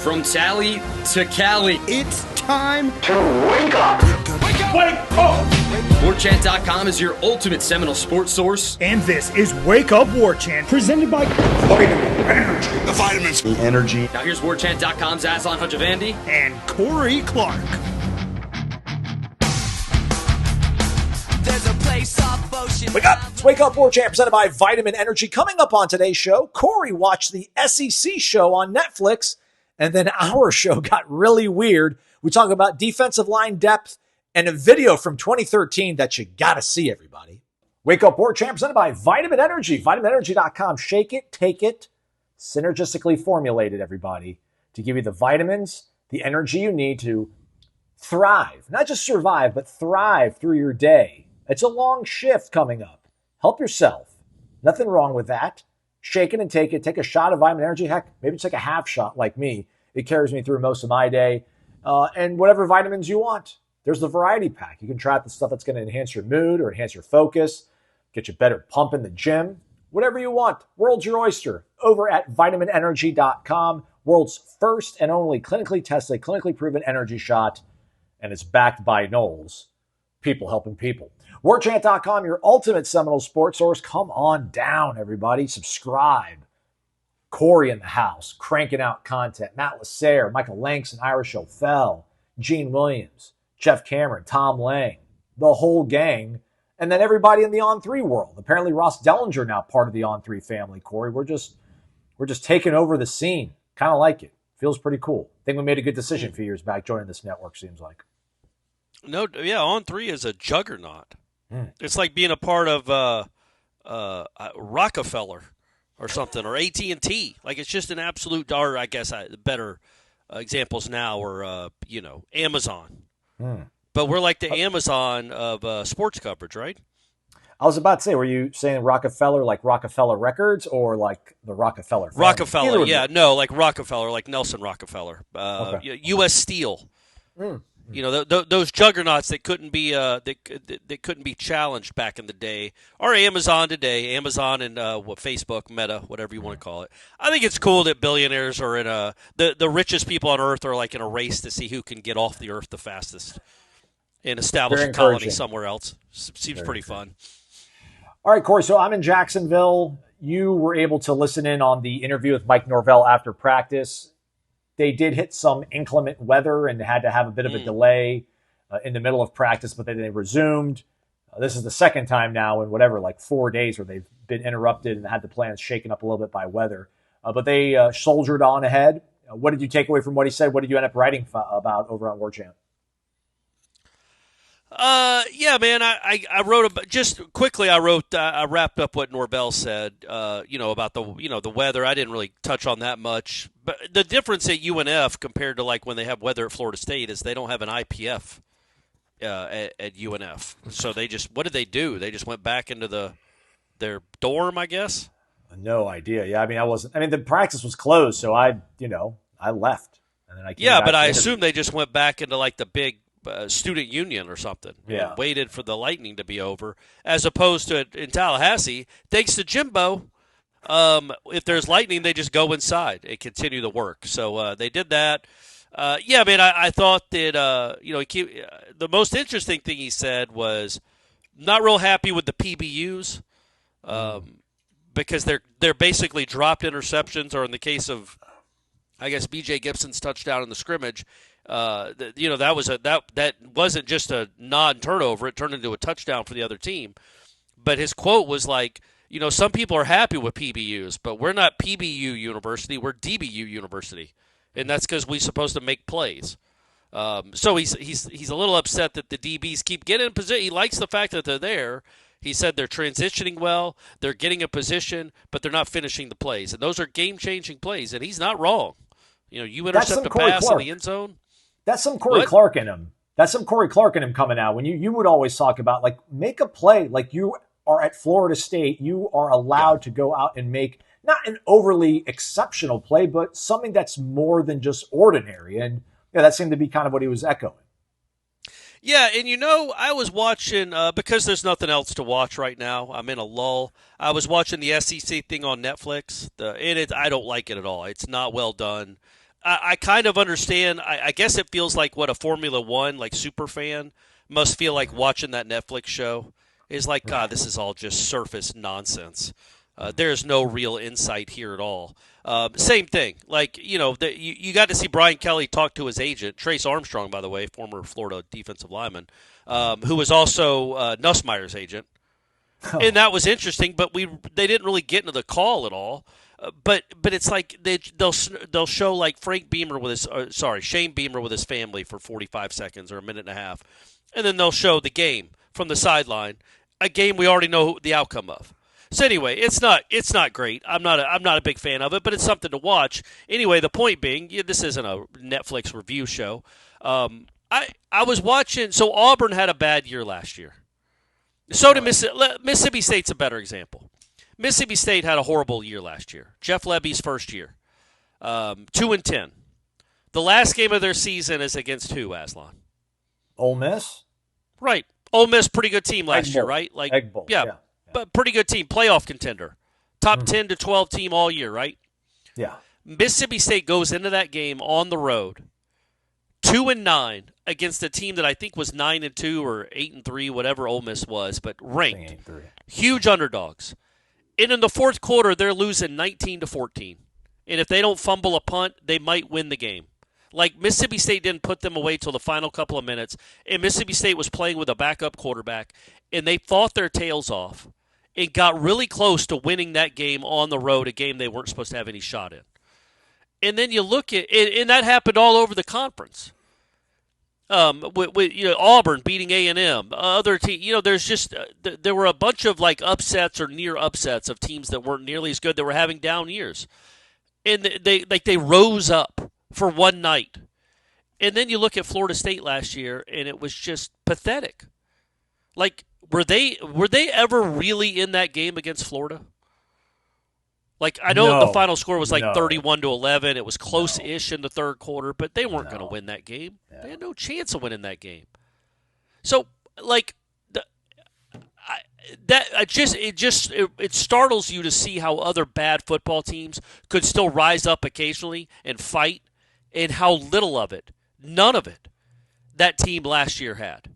From Tally to Cali. It's time to wake up. Wake up! Warchant.com is your ultimate Seminole sports source. And this is Wake Up Warchant, presented by Vitamin Energy. The vitamins. The energy. Now here's Warchant.com's Aslan Hajavandi and Corey Clark. There's a place off Ocean. Wake up! It's Wake Up Warchant, presented by Vitamin Energy. Coming up on today's show, Corey watched the SEC show on Netflix, and then our show got really weird. We talk about defensive line depth and a video from 2013 that you gotta see, everybody. Wake Up Warchant, presented by Vitamin Energy. VitaminEnergy.com. Shake it, take it, synergistically formulated, everybody, to give you the vitamins, the energy you need to thrive. Not just survive, but thrive through your day. It's a long shift coming up. Help yourself. Nothing wrong with that. Shake it and take it. Take a shot of Vitamin Energy. Heck, maybe take a half shot like me. It carries me through most of my day. And whatever vitamins you want. There's the variety pack. You can try out the stuff that's going to enhance your mood or enhance your focus, get you better pump in the gym. Whatever you want. World's your oyster. Over at vitaminenergy.com. World's first and only clinically tested, clinically proven energy shot. And it's backed by Noles. People helping people. Warchant.com, your ultimate Seminole sports source. Come on down, everybody. Subscribe. Corey in the house, cranking out content. Matt Lasser, Michael Langston, Irish O'Fell, Gene Williams, Jeff Cameron, Tom Lang, the whole gang. And then everybody in the On3 world. Apparently Ross Dellinger now part of the On3 family, Corey. We're just taking over the scene. Kind of like it. Feels pretty cool. I think we made a good decision a few years back joining this network, seems like. No, yeah, On3 is a juggernaut. It's like being a part of Rockefeller or something, or AT&T. Like, it's just an absolute, or I guess better examples now are, Amazon. But we're like the Amazon of sports coverage, right? I was about to say, were you saying Rockefeller like Rockefeller Records or like the Rockefeller family? Rockefeller, yeah. No, like Rockefeller, like Nelson Rockefeller. Okay. U.S. Steel. You know, those juggernauts that couldn't be that couldn't be challenged back in the day, or Amazon today. Amazon and Facebook, Meta, whatever you want to call it. I think it's cool that billionaires are in the richest people on Earth are like in a race to see who can get off the Earth the fastest and establish a colony somewhere else. Seems pretty fun. All right, Corey. So I'm in Jacksonville. You were able to listen in on the interview with Mike Norvell after practice. They did hit some inclement weather and had to have a bit of a delay in the middle of practice, but then they resumed. This is the second time now in 4 days where they've been interrupted and had the plans shaken up a little bit by weather. But they soldiered on ahead. What did you take away from what he said? What did you end up writing about over on Warchant? Yeah, man, I wrote just quickly. I wrapped up what Norvell said, about the weather. I didn't really touch on that much, but the difference at UNF compared to like when they have weather at Florida State is they don't have an IPF, at UNF. So what did they do? They just went back into their dorm, I guess. No idea. Yeah. The practice was closed. So I left and then I came back. But I assume they just went back into like the big student union or something. Yeah. And waited for the lightning to be over, as opposed to in Tallahassee, thanks to Jimbo, if there's lightning, they just go inside and continue the work. So they did that. I thought that the most interesting thing he said was not real happy with the PBUs, because they're basically dropped interceptions, or in the case of, I guess, B.J. Gibson's touchdown in the scrimmage. That wasn't just a non-turnover; it turned into a touchdown for the other team. But his quote was like, some people are happy with PBUs, but we're not PBU University; we're DBU University, and that's because we're supposed to make plays. So he's a little upset that the DBs keep getting in position. He likes the fact that they're there. He said they're transitioning well, they're getting a position, but they're not finishing the plays, and those are game-changing plays. And he's not wrong. You intercept a pass in the end zone. That's some Corey Clark in him. That's some Corey Clark in him coming out. When you would always talk about, like, make a play. Like, you are at Florida State. You are allowed to go out and make not an overly exceptional play, but something that's more than just ordinary. And that seemed to be kind of what he was echoing. Yeah, and I was watching, because there's nothing else to watch right now. I'm in a lull. I was watching the SEC thing on Netflix. I don't like it at all. It's not well done. I kind of understand. I guess it feels like what a Formula One like super fan must feel like watching that Netflix show. Is like, God, this is all just surface nonsense. There's no real insight here at all. Same thing. Like, you got to see Brian Kelly talk to his agent, Trace Armstrong, by the way, former Florida defensive lineman, who was also Nussmeier's agent. Oh. And that was interesting, but they didn't really get into the call at all. But it's like they'll show like Shane Beamer with his family for 45 seconds or a minute and a half, and then they'll show the game from the sideline, a game we already know the outcome of. So anyway, it's not great. I'm not a big fan of it, but it's something to watch. Anyway, the point being, this isn't a Netflix review show. I was watching. So Auburn had a bad year last year. So did Mississippi State's a better example. Mississippi State had a horrible year last year. Jeff Lebby's first year, 2-10. The last game of their season is against who, Aslan? Ole Miss. Right. Ole Miss, pretty good team last year, right? Like Egg Bowl. Yeah, but pretty good team, playoff contender, top 10 to 12 team all year, right? Yeah. Mississippi State goes into that game on the road, 2-9 against a team that I think was 9-2 or 8-3, whatever Ole Miss was, but ranked, huge underdogs. And in the fourth quarter, they're losing 19-14. And if they don't fumble a punt, they might win the game. Like, Mississippi State didn't put them away till the final couple of minutes, and Mississippi State was playing with a backup quarterback, and they fought their tails off and got really close to winning that game on the road, a game they weren't supposed to have any shot in. And then you look at it, and that happened all over the conference. With Auburn beating A&M, other team, there's just there were a bunch of like upsets or near upsets of teams that weren't nearly as good that were having down years, and they rose up for one night, and then you look at Florida State last year, and it was just pathetic. Like, were they ever really in that game against Florida? Like, I know the final score was like 31-11. It was close-ish in the third quarter, but they weren't going to win that game. Yeah. They had no chance of winning that game. So, like, it startles you to see how other bad football teams could still rise up occasionally and fight, and how little of it, none of it, that team last year had.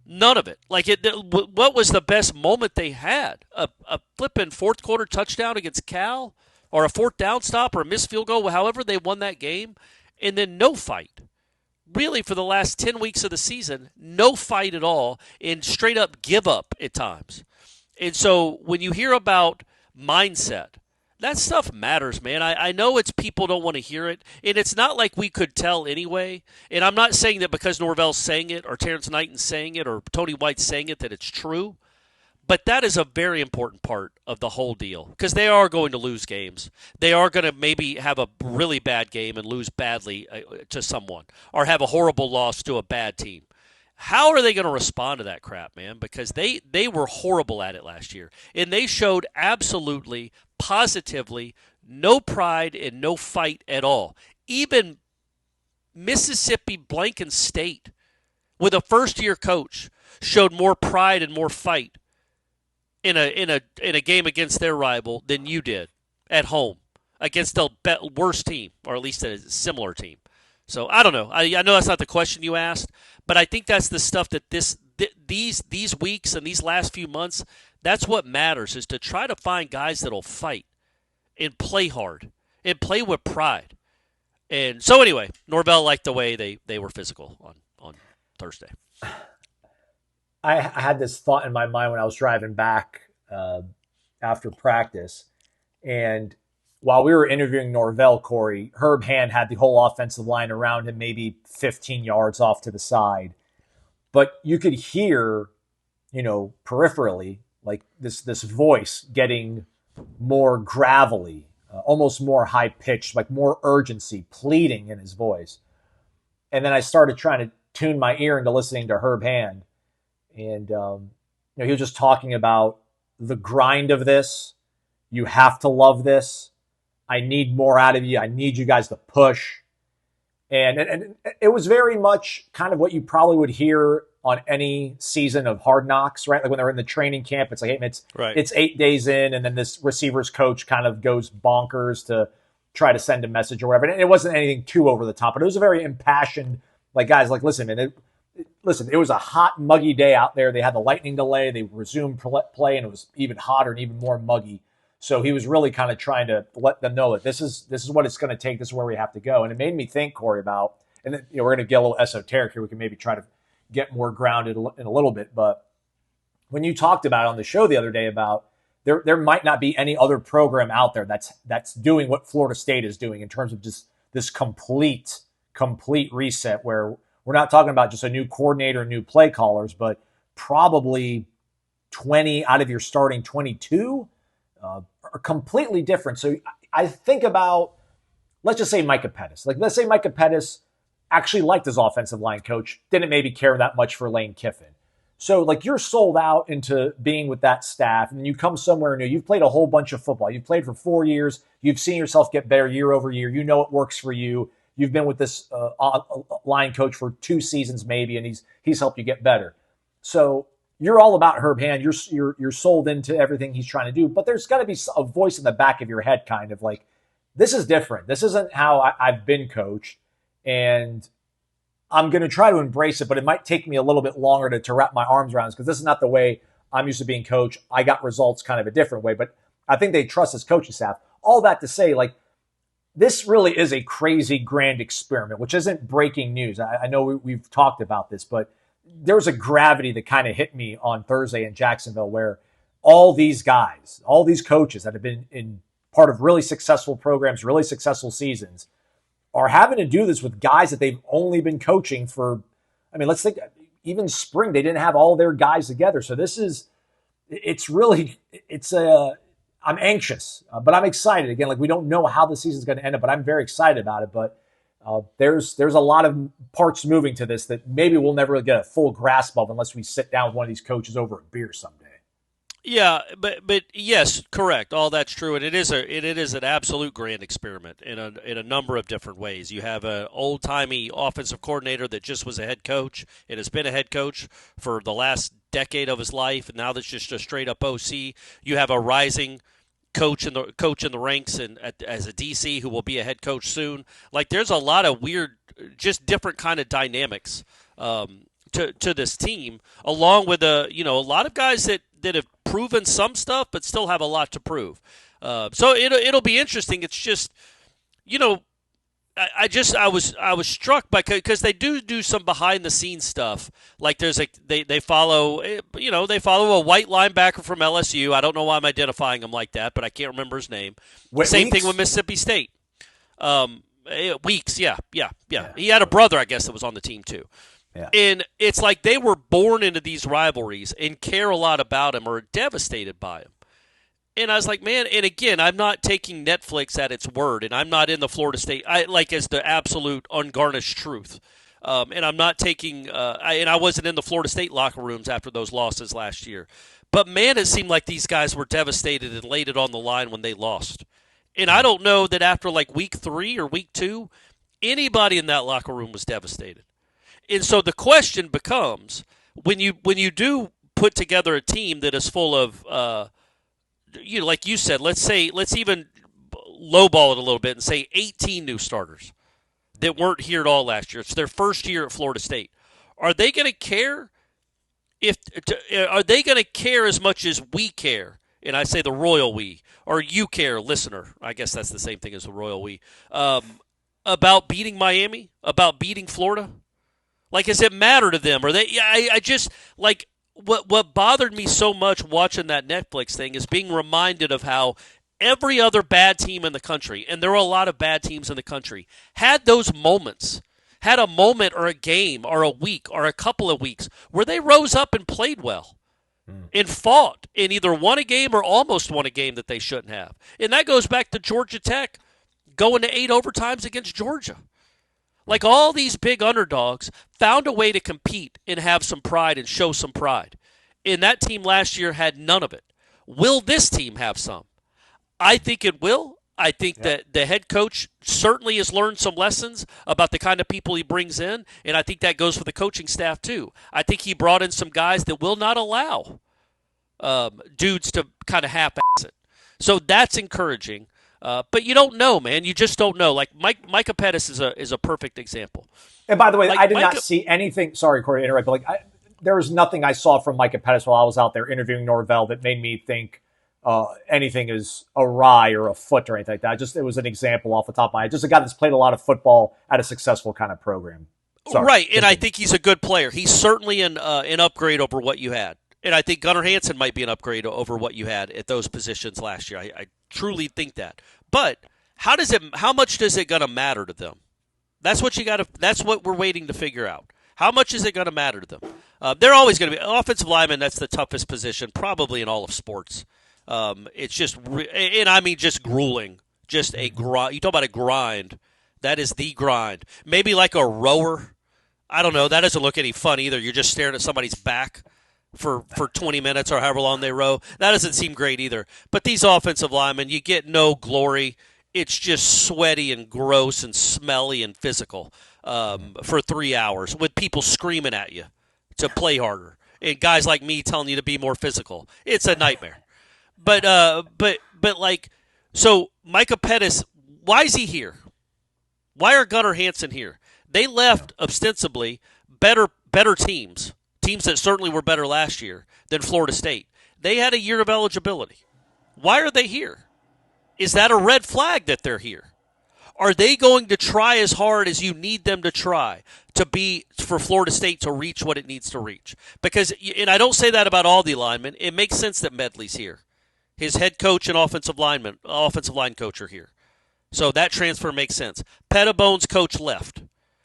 None of it. Like, what was the best moment they had? A flipping fourth quarter touchdown against Cal, or a fourth down stop, or a missed field goal, however they won that game, and then no fight. Really, for the last 10 weeks of the season, no fight at all, and straight up give up at times. And so when you hear about mindset, that stuff matters, man. I know it's people don't want to hear it, and it's not like we could tell anyway. And I'm not saying that because Norvell's saying it or Terrence Knighton's saying it or Tony White's saying it that it's true. But that is a very important part of the whole deal because they are going to lose games. They are going to maybe have a really bad game and lose badly to someone or have a horrible loss to a bad team. How are they going to respond to that crap, man? Because they were horrible at it last year, and they showed absolutely, positively, no pride and no fight at all. Even Mississippi Blanken State, with a first-year coach, showed more pride and more fight in a game against their rival than you did at home against the worst team, or at least a similar team. So I don't know. I know that's not the question you asked, but I think that's the stuff that these weeks and these last few months, that's what matters, is to try to find guys that'll fight and play hard and play with pride. And so anyway, Norvell liked the way they were physical on Thursday. I had this thought in my mind when I was driving back after practice, and while we were interviewing Norvell, Corey, Herb Hand had the whole offensive line around him, maybe 15 yards off to the side. But you could hear, peripherally, like this voice getting more gravelly, almost more high-pitched, like more urgency, pleading in his voice. And then I started trying to tune my ear into listening to Herb Hand. And he was just talking about the grind of this. You have to love this. I need more out of you. I need you guys to push. And it was very much kind of what you probably would hear on any season of Hard Knocks, right? Like when they're in the training camp, it's like, hey, it's 8 days in, and then this receivers coach kind of goes bonkers to try to send a message or whatever. And it wasn't anything too over the top, but it was a very impassioned, like, guys, like, listen, man, it was a hot, muggy day out there. They had the lightning delay. They resumed play, and it was even hotter and even more muggy. So he was really kind of trying to let them know that this is what it's going to take. This is where we have to go. And it made me think, Corey, about, and we're going to get a little esoteric here. We can maybe try to get more grounded in a little bit. But when you talked about it on the show the other day about there might not be any other program out there that's doing what Florida State is doing in terms of just this complete reset, where we're not talking about just a new coordinator and new play callers, but probably 20 out of your starting 22 are completely different. So I think about, let's just say Micah Pettis. Like, let's say Micah Pettis actually liked his offensive line coach, didn't maybe care that much for Lane Kiffin. So, like, you're sold out into being with that staff, and you come somewhere new. You've played a whole bunch of football. You've played for 4 years. You've seen yourself get better year over year. You know it works for you. You've been with this line coach for 2 seasons maybe, and he's helped you get better. So you're all about Herb Hand. You're sold into everything he's trying to do. But there's got to be a voice in the back of your head kind of like, this is different. This isn't how I've been coached, and I'm going to try to embrace it, but it might take me a little bit longer to wrap my arms around it because this is not the way I'm used to being coached. I got results kind of a different way, but I think they trust his coaching staff. All that to say, like, this really is a crazy grand experiment, which isn't breaking news. I know we've talked about this, but there was a gravity that kind of hit me on Thursday in Jacksonville where all these guys, all these coaches that have been in part of really successful programs, really successful seasons, are having to do this with guys that they've only been coaching for, I mean, let's think, even spring, they didn't have all their guys together. So I'm anxious, but I'm excited. Again, like, we don't know how the season's going to end up, but I'm very excited about it. But there's a lot of parts moving to this that maybe we'll never really get a full grasp of unless we sit down with one of these coaches over a beer someday. Yeah, but yes, correct. All that's true, and it is an absolute grand experiment in a number of different ways. You have an old-timey offensive coordinator that just was a head coach and has been a head coach for the last decade of his life, and now that's just a straight-up OC. You have a rising coach in the ranks and as a DC who will be a head coach soon. Like, there's a lot of weird, just different kind of dynamics to this team, along with a lot of guys that have proven some stuff but still have a lot to prove. So it'll be interesting. It's just, I was struck by, because they do some behind the scenes stuff. Like, they follow a white linebacker from LSU. I don't know why I'm identifying him like that, but I can't remember his name. Same thing with Mississippi State. Weeks, yeah. He had a brother, I guess, that was on the team too. Yeah. And it's like they were born into these rivalries and care a lot about him or are devastated by him. And I was like, man, and again, I'm not taking Netflix at its word, and I'm not in the Florida State as the absolute ungarnished truth. And I'm not taking I wasn't in the Florida State locker rooms after those losses last year. But man, it seemed like these guys were devastated and laid it on the line when they lost. And I don't know that after like week 3 or week 2, anybody in that locker room was devastated. And so the question becomes, when you do put together a team that is full of, like you said, let's even lowball it a little bit and say 18 new starters that weren't here at all last year. It's their first year at Florida State. Are they going to care? Are they going to care as much as we care? And I say the royal we, or you care, listener. I guess that's the same thing as the royal we. About beating Miami, about beating Florida. Like, does it matter to them? Or I just, like, what bothered me so much watching that Netflix thing is being reminded of how every other bad team in the country, and there are a lot of bad teams in the country, had those moments, had a moment or a game or a week or a couple of weeks where they rose up and played well and fought and either won a game or almost won a game that they shouldn't have. And that goes back to Georgia Tech going to 8 overtimes against Georgia. Like, all these big underdogs found a way to compete and have some pride and show some pride. And that team last year had none of it. Will this team have some? I think it will. I think that the head coach certainly has learned some lessons about the kind of people he brings in, and I think that goes for the coaching staff too. I think he brought in some guys that will not allow dudes to kind of half-ass it. So that's encouraging. But you don't know, man. You just don't know. Like Micah Pettis is a perfect example. And by the way, Like, I did Micah, not see anything. Sorry, Corey, to interrupt, but there was nothing I saw from Micah Pettis while I was out there interviewing Norvell that made me think anything is awry or afoot or anything like that. It was an example off the top of my head. Just a guy that's played a lot of football at a successful kind of program. Sorry, right, continue. and I think he's a good player. He's certainly an upgrade over what you had. And I think Gunnar Hansen might be an upgrade over what you had at those positions last year. I truly think that. But how much does it gonna matter to them? That's what we're waiting to figure out. How much is it going to matter to them? They're always going to be offensive lineman. That's the toughest position probably in all of sports. It's just, and I mean just grueling, just a grind. You talk about a grind. That is the grind. Maybe like a rower. I don't know. That doesn't look any fun either. You're just staring at somebody's back for 20 minutes or however long they row. That doesn't seem great either. But these offensive linemen, you get no glory. It's just sweaty and gross and smelly and physical for 3 hours with people screaming at you to play harder and guys like me telling you to be more physical. It's a nightmare. But like, so Micah Pettis, why is he here? Why are Gunnar Hansen here? They left ostensibly better teams that certainly were better last year than Florida State. They had a year of eligibility. Why are they here? Is that a red flag that they're here? Are they going to try as hard as you need them to try for Florida State to reach what it needs to reach? Because, and I don't say that about all the linemen, it makes sense that Medley's here. His head coach and offensive line coach are here. So that transfer makes sense. Pettibone's coach left.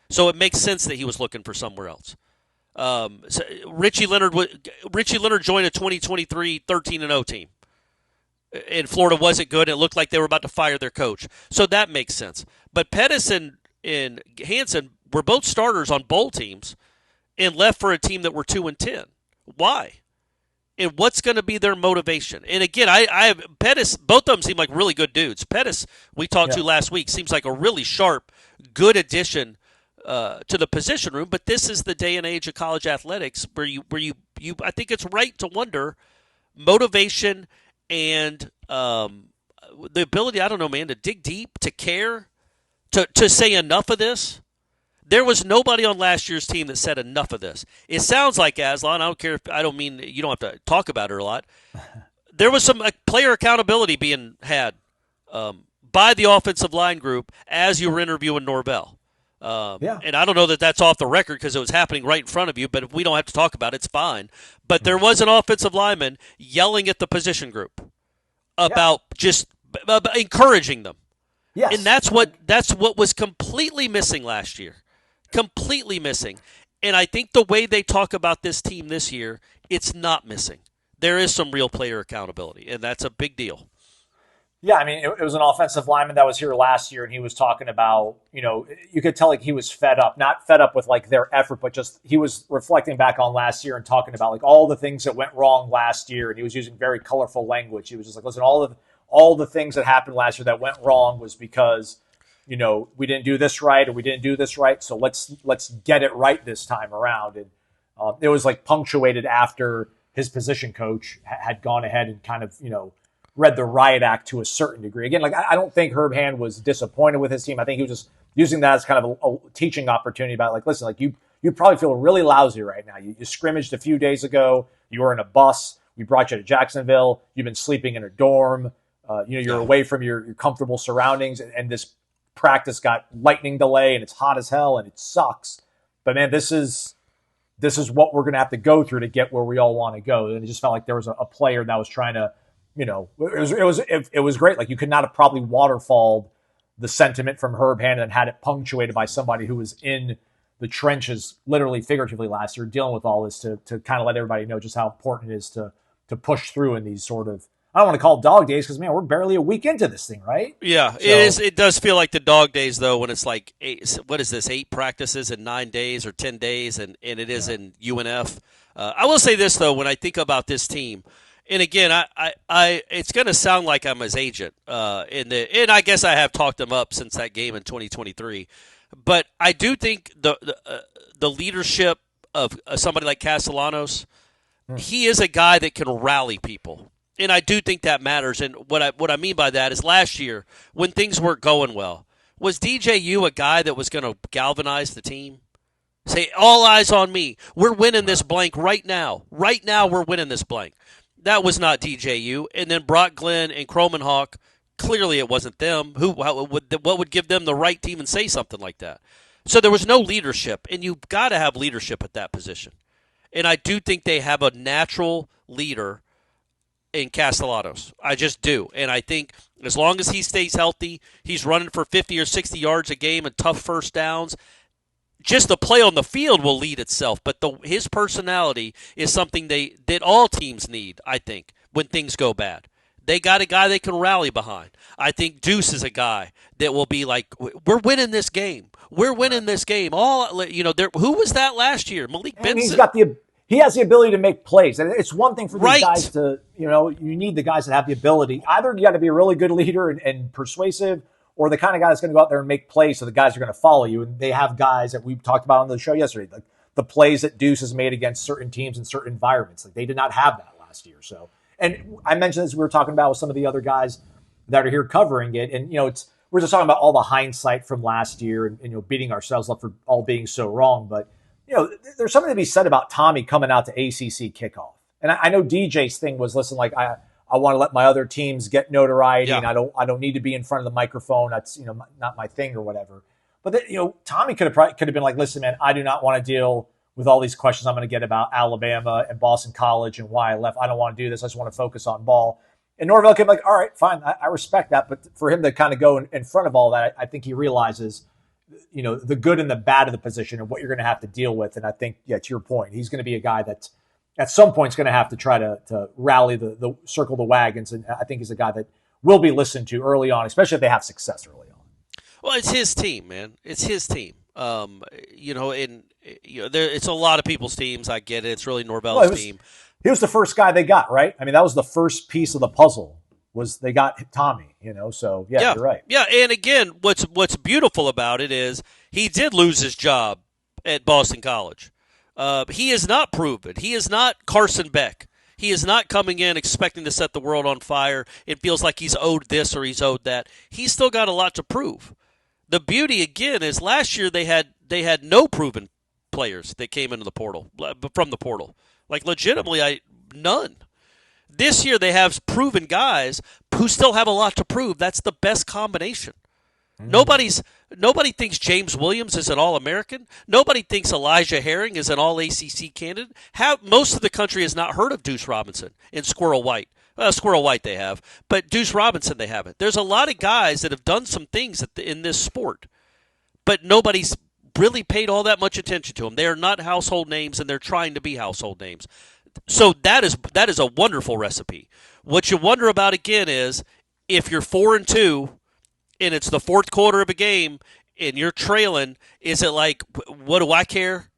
So it makes sense that he was looking for somewhere else. So Richie Leonard joined a 2023 13-0 team. And Florida wasn't good. And it looked like they were about to fire their coach. So that makes sense. But Pettis and Hansen were both starters on bowl teams and left for a team that were 2-10. Why? And what's going to be their motivation? And again, I have Pettis, both of them seem like really good dudes. Pettis, we talked to last week, seems like a really sharp, good addition to the position room. But this is the day and age of college athletics where you I think it's right to wonder motivation and the ability, I don't know, man, to dig deep, to care, to say enough of this. There was nobody on last year's team that said enough of this. It sounds like, Aslan, I don't mean you don't have to talk about it a lot. There was some player accountability being had by the offensive line group as you were interviewing Norvell. And I don't know that that's off the record because it was happening right in front of you, but if we don't have to talk about it, it's fine. But there was an offensive lineman yelling at the position group about just encouraging them. Yes. And that's what was completely missing last year. Completely missing. And I think the way they talk about this team this year, it's not missing. There is some real player accountability, and that's a big deal. Yeah, I mean, it was an offensive lineman that was here last year, and he was talking about, you could tell like he was fed up, not fed up with like their effort, but just he was reflecting back on last year and talking about like all the things that went wrong last year, and he was using very colorful language. He was just like, listen, all the things that happened last year that went wrong was because, we didn't do this right or we didn't do this right, so let's get it right this time around. And it was like punctuated after his position coach had gone ahead and kind of, read the riot act to a certain degree. Again, like I don't think Herb Hand was disappointed with his team. I think he was just using that as kind of a teaching opportunity about like, listen, like you probably feel really lousy right now. You scrimmaged a few days ago. You were in a bus. We brought you to Jacksonville. You've been sleeping in a dorm. You're away from your comfortable surroundings, and this practice got lightning delay, and it's hot as hell, and it sucks. But man, this is what we're going to have to go through to get where we all want to go. And it just felt like there was a player that was trying to, it was great. Like you could not have probably waterfalled the sentiment from Herb Hand and had it punctuated by somebody who was in the trenches, literally figuratively last year, dealing with all this to kind of let everybody know just how important it is to push through in these sort of, I don't want to call it dog days because, man, we're barely a week into this thing, right? Yeah, so, it is. It does feel like the dog days, though, when it's like, 8 practices in 9 days or 10 days, and it is in UNF. I will say this, though, when I think about this team, and again, I it's going to sound like I'm his agent, and I guess I have talked him up since that game in 2023, but I do think the leadership of somebody like Castellanos, he is a guy that can rally people. And I do think that matters. And what I mean by that is last year, when things weren't going well, was DJU a guy that was going to galvanize the team? Say, all eyes on me. We're winning this blank right now. Right now we're winning this blank. That was not DJU. And then Brock Glenn and Cromenhawk, clearly it wasn't them. What would give them the right to even say something like that? So there was no leadership, and you've got to have leadership at that position. And I do think they have a natural leader in Castellanos. I just do. And I think as long as he stays healthy, he's running for 50 or 60 yards a game and tough first downs, just the play on the field will lead itself. But his personality is something that all teams need, I think, when things go bad. They got a guy they can rally behind. I think Deuce is a guy that will be like, we're winning this game. We're winning this game. Who was that last year? Malik Benson. He has the ability to make plays. And it's one thing for these Right. guys to, you need the guys that have the ability. Either you got to be a really good leader and persuasive, or the kind of guy that's going to go out there and make plays so the guys are going to follow you. And they have guys that we talked about on the show yesterday, like the plays that Deuce has made against certain teams in certain environments. Like they did not have that last year. So, and I mentioned this, we were talking about with some of the other guys that are here covering it. And, we're just talking about all the hindsight from last year and beating ourselves up for all being so wrong. But, there's something to be said about Tommy coming out to ACC kickoff. And I know DJ's thing was, listen, like I want to let my other teams get notoriety, and I don't need to be in front of the microphone. That's not my thing or whatever. But then, Tommy could have been like, listen, man, I do not want to deal with all these questions I'm going to get about Alabama and Boston College and why I left. I don't want to do this. I just want to focus on ball. And Norvell could be like, all right, fine, I respect that. But for him to kind of go in front of all that, I think he realizes, the good and the bad of the position and what you're going to have to deal with. And I think, to your point, he's going to be a guy that's at some point is going to have to try to rally the circle the wagons. And I think he's a guy that will be listened to early on, especially if they have success early on. Well, it's his team, man. It's his team. It's a lot of people's teams. I get it. It's really Norvell's team. He was the first guy they got, right? I mean, that was the first piece of the puzzle. Was they got Tommy, so yeah, you're right. Yeah, and again, what's beautiful about it is he did lose his job at Boston College. He is not proven. He is not Carson Beck. He is not coming in expecting to set the world on fire. It feels like he's owed this or he's owed that. He's still got a lot to prove. The beauty, again, is last year they had no proven players that came into the portal, from the portal. Like, legitimately, none. This year they have proven guys who still have a lot to prove. That's the best combination. Nobody thinks James Williams is an All-American. Nobody thinks Elijah Herring is an All-ACC candidate. Most of the country has not heard of Deuce Robinson and Squirrel White. Squirrel White they have, but Deuce Robinson they haven't. There's a lot of guys that have done some things in this sport, but nobody's really paid all that much attention to them. They are not household names, and they're trying to be household names. So that is a wonderful recipe. What you wonder about again is if you're 4-2 and it's the fourth quarter of a game and you're trailing, is it like, what do I care?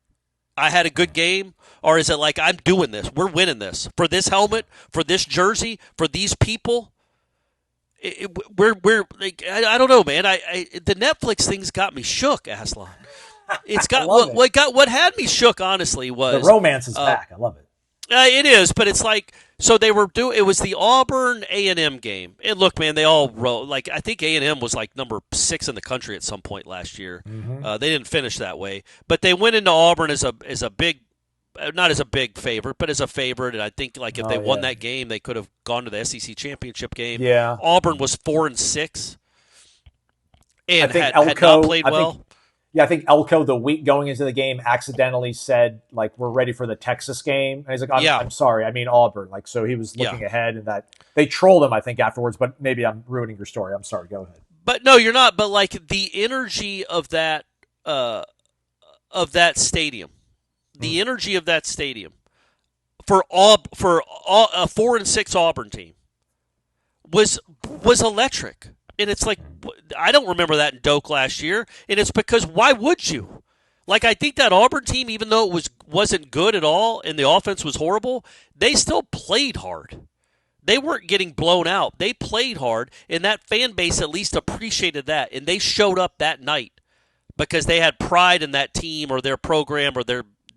I had a good game, or is it like I'm doing this? We're winning this for this helmet, for this jersey, for these people. We're like, I don't know, man. The Netflix thing's got me shook, Aslan. It's got what had me shook. Honestly, was the romance is back. I love it. It is, but it's like, so they were it was the Auburn A&M game. And look, man, they all wrote, like, I think A&M was like number 6 in the country at some point last year. Mm-hmm. They didn't finish that way, but they went into Auburn as a big, not as a big favorite, but as a favorite. And I think like if they won that game, they could have gone to the SEC championship game. Yeah, Auburn was 4-6, and I think had not played well. I think Elko, the week going into the game, accidentally said, like, we're ready for the Texas game. And he's like, I'm sorry, I mean Auburn. Like, so he was looking ahead, and that they trolled him, I think, afterwards. But maybe I'm ruining your story. I'm sorry. Go ahead. But no, you're not. But like the energy of that stadium, the energy of that stadium for a 4-6 Auburn team was electric. And it's like, I don't remember that in Doak last year. And it's because why would you? Like, I think that Auburn team, even though it wasn't good at all and the offense was horrible, they still played hard. They weren't getting blown out. They played hard, and that fan base at least appreciated that. And they showed up that night because they had pride in that team or their program or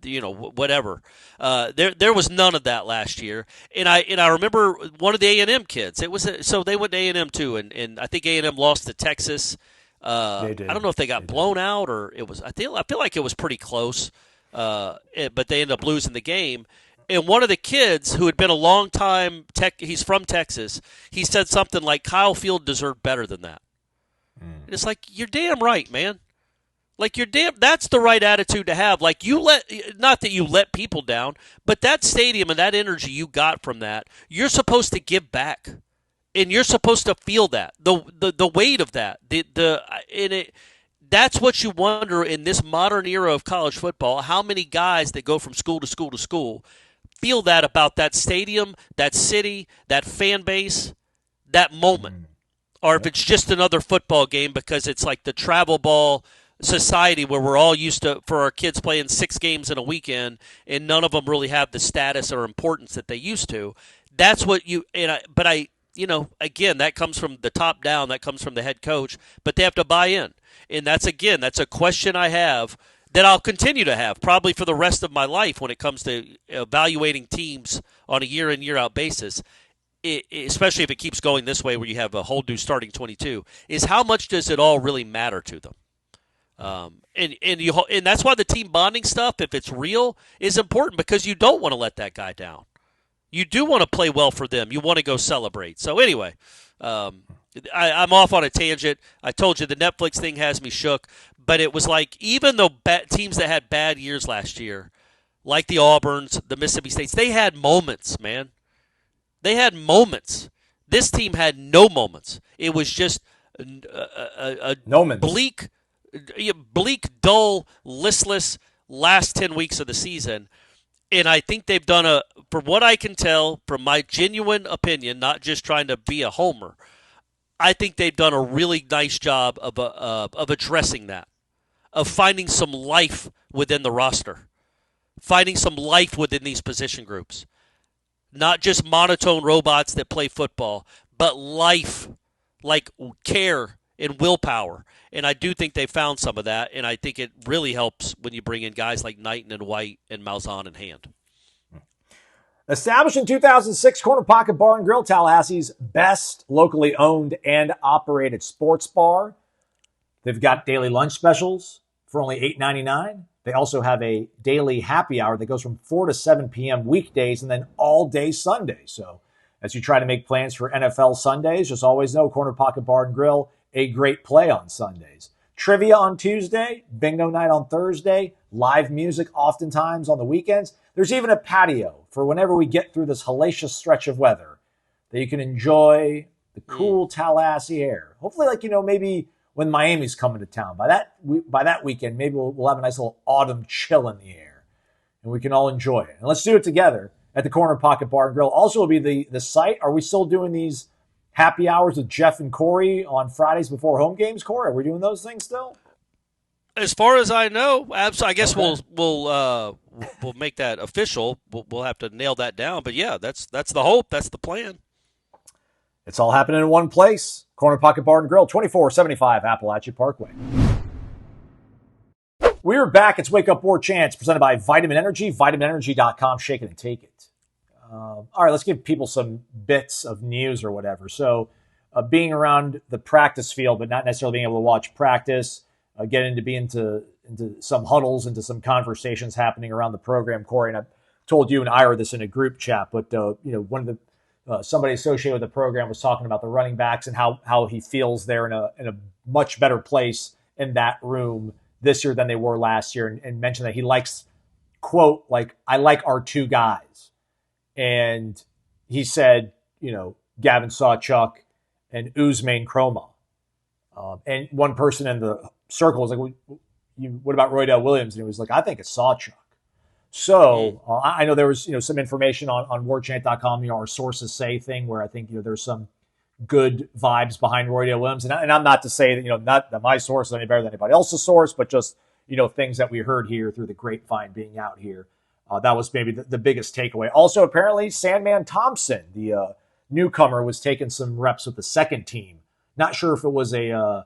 whatever. There was none of that last year, and I remember one of the A&M kids. So they went to A&M too, and I think A&M lost to Texas. They did. I don't know if they got blown out or it was. I feel like it was pretty close, but they ended up losing the game. And one of the kids who had been a long time he's from Texas. He said something like Kyle Field deserved better than that. And it's like, you're damn right, man. Like, that's the right attitude to have. Like, not that you let people down, but that stadium and that energy you got from that, you're supposed to give back. And you're supposed to feel that, the weight of that. That's what you wonder in this modern era of college football, how many guys that go from school to school to school feel that about that stadium, that city, that fan base, that moment. Or if it's just another football game because it's like the travel ball society where we're all used to, for our kids playing 6 games in a weekend, and none of them really have the status or importance that they used to. That's what again, that comes from the top down, that comes from the head coach, but they have to buy in. And that's a question I have that I'll continue to have probably for the rest of my life when it comes to evaluating teams on a year in, year out basis. Especially if it keeps going this way where you have a whole new starting 22, is how much does it all really matter to them? And that's why the team bonding stuff, if it's real, is important because you don't want to let that guy down. You do want to play well for them. You want to go celebrate. So anyway, I'm off on a tangent. I told you the Netflix thing has me shook, but it was like even though teams that had bad years last year, like the Auburns, the Mississippi States, they had moments, man. They had moments. This team had no moments. It was just a bleak, dull, listless last 10 weeks of the season. And I think they've done from what I can tell, from my genuine opinion, not just trying to be a homer, I think they've done a really nice job of addressing that, of finding some life within the roster, finding some life within these position groups. Not just monotone robots that play football, but life, like care and willpower. And I do think they found some of that, and I think it really helps when you bring in guys like Knighton and White and Malzahn in hand. Established in 2006, Corner Pocket Bar and Grill, Tallahassee's best locally owned and operated sports bar. They've got daily lunch specials for only $8.99. They also have a daily happy hour that goes from 4 to 7 p.m. weekdays and then all day Sundays. So as you try to make plans for NFL Sundays, just always know Corner Pocket Bar and Grill, a great play on Sundays. Trivia on Tuesday, bingo night on Thursday, live music oftentimes on the weekends. There's even a patio for whenever we get through this hellacious stretch of weather that you can enjoy the cool Tallahassee air. Hopefully, maybe when Miami's coming to town. By that weekend, maybe we'll have a nice little autumn chill in the air, and we can all enjoy it. And let's do it together at the Corner Pocket Bar and Grill. Also will be the site. Are we still doing these happy hours with Jeff and Corey on Fridays before home games, Corey? Are we doing those things still? As far as I know, I guess okay. We'll make that official. We'll have to nail that down. But yeah, that's the hope. That's the plan. It's all happening in one place. Corner Pocket Bar and Grill, 2475 Appalachia Parkway. We're back. It's Wake Up Warchant, presented by Vitamin Energy, vitaminenergy.com. Shake it and take it. All right, let's give people some bits of news or whatever. So being around the practice field, but not necessarily being able to watch practice, getting to be into some huddles, into some conversations happening around the program, Corey. And I told you and Ira this in a group chat, but one of the somebody associated with the program was talking about the running backs and how he feels they're in a much better place in that room this year than they were last year, and mentioned that he likes, quote, like, I like our two guys. And he said, Gavin Sawchuk and Usman Chroma. And one person in the circle was like, what about Roydell Williams? And he was like, I think it's Sawchuk. So I know there was some information on warchant.com, our sources say thing where I think there's some good vibes behind Roydell Williams, and I'm not to say that not that my source is any better than anybody else's source, but just things that we heard here through the grapevine being out here. That was maybe the biggest takeaway. Also, apparently, Sandman Thompson, the newcomer, was taking some reps with the second team. Not sure if it was a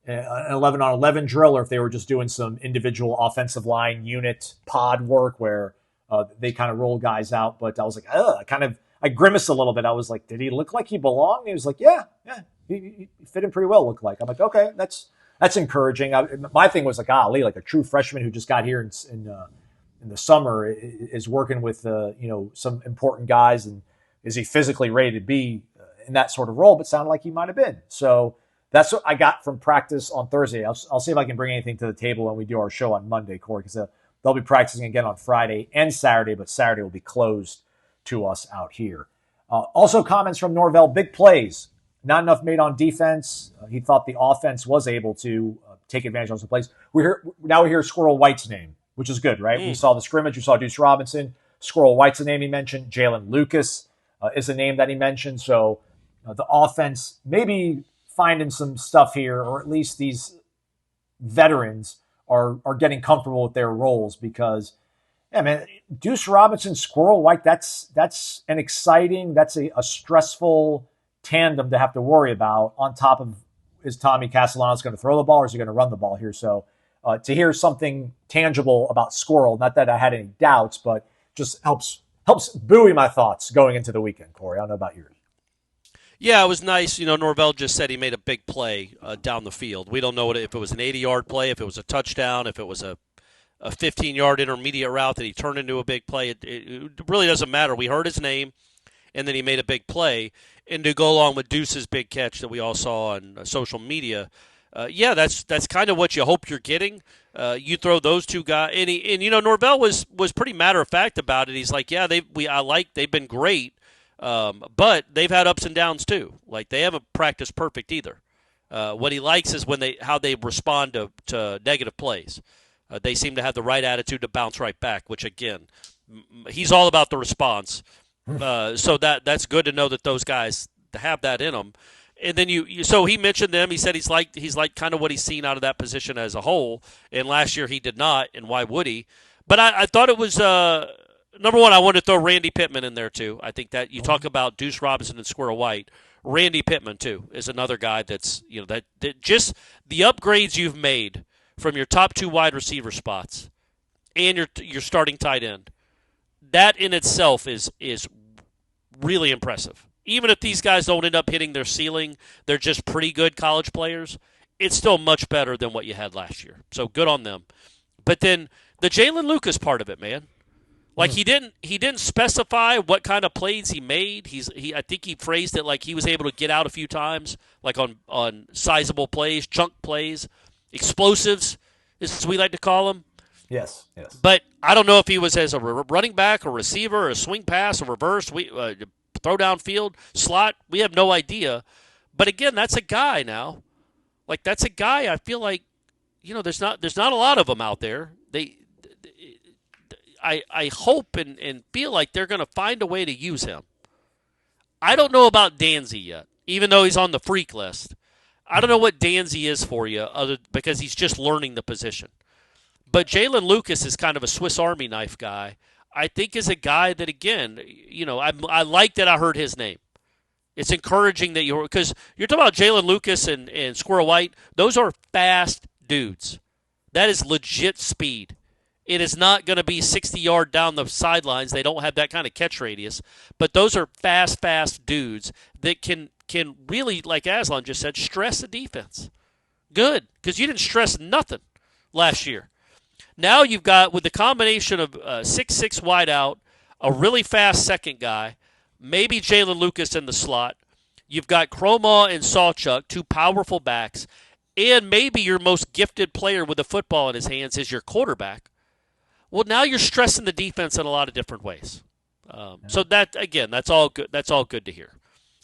an 11-on-11 drill, or if they were just doing some individual offensive line unit pod work where they kind of roll guys out. But I was like, I grimaced a little bit. I was like, did he look like he belonged? He was like, yeah, he fit in pretty well, looked like. I'm like, okay, that's encouraging. My thing was like, golly, like a true freshman who just got here in the summer is working with some important guys, and is he physically ready to be in that sort of role? But sounded like he might have been. So that's what I got from practice on Thursday. I'll see if I can bring anything to the table when we do our show on Monday, Corey, because they'll be practicing again on Friday and Saturday, but Saturday will be closed to us out here. Also comments from Norvell, big plays. Not enough made on defense. He thought the offense was able to take advantage of some plays. Now we hear Squirrel White's name, which is good, right? We saw the scrimmage. We saw Deuce Robinson. Squirrel White's the name he mentioned. Jalen Lucas is the name that he mentioned. So the offense maybe finding some stuff here, or at least these veterans are getting comfortable with their roles, because, yeah, man, Deuce Robinson, Squirrel White, that's an exciting, that's a stressful tandem to have to worry about, on top of, is Tommy Castellanos going to throw the ball, or is he going to run the ball here? So to hear something tangible about Squirrel, not that I had any doubts, but just helps buoy my thoughts going into the weekend, Corey. I don't know about yours. Yeah, it was nice. Norvell just said he made a big play down the field. We don't know if it was an 80-yard play, if it was a touchdown, if it was a 15-yard intermediate route that he turned into a big play. It really doesn't matter. We heard his name, and then he made a big play. And to go along with Deuce's big catch that we all saw on social media, that's kind of what you hope you're getting. You throw those two guys, and Norvell was pretty matter of fact about it. He's like, yeah, they've been great. But they've had ups and downs too. Like, they haven't practiced perfect either. What he likes is how they respond to negative plays. They seem to have the right attitude to bounce right back, which, again, he's all about the response. So that's good to know that those guys have that in them. And then so he mentioned them. He said he's like kind of what he's seen out of that position as a whole. And last year he did not, and why would he? But I thought it was number one, I wanted to throw Randy Pittman in there too. I think that you talk about Deuce Robinson and Squirrel White. Randy Pittman too is another guy that's that just the upgrades you've made from your top two wide receiver spots and your starting tight end. That in itself is really impressive. Even if these guys don't end up hitting their ceiling, they're just pretty good college players. It's still much better than what you had last year. So good on them. But then the Jalen Lucas part of it, man. Like, he didn't specify what kind of plays he made. I think he phrased it like he was able to get out a few times, like on sizable plays, chunk plays, explosives, as we like to call them. Yes. But I don't know if he was as a running back, a receiver, a swing pass, a reverse, throw downfield, slot. We have no idea. But again, that's a guy now. Like, that's a guy I feel like, there's not a lot of them out there. I hope and feel like they're going to find a way to use him. I don't know about Deante yet, even though he's on the freak list. I don't know what Deante is for you, because he's just learning the position. But Jalen Lucas is kind of a Swiss Army knife guy. I think is a guy that, again, I like that I heard his name. It's encouraging that because you're talking about Jalen Lucas and Squirrel White. Those are fast dudes. That is legit speed. It is not going to be 60-yard down the sidelines. They don't have that kind of catch radius. But those are fast dudes that can really, like Aslan just said, stress the defense. Good, because you didn't stress nothing last year. Now you've got, with the combination of 6'6" wide out, a really fast second guy, maybe Jalen Lucas in the slot. You've got Cromwell and Sawchuk, two powerful backs, and maybe your most gifted player with a football in his hands is your quarterback. Well, now you're stressing the defense in a lot of different ways. So that, again, that's all good. That's all good to hear.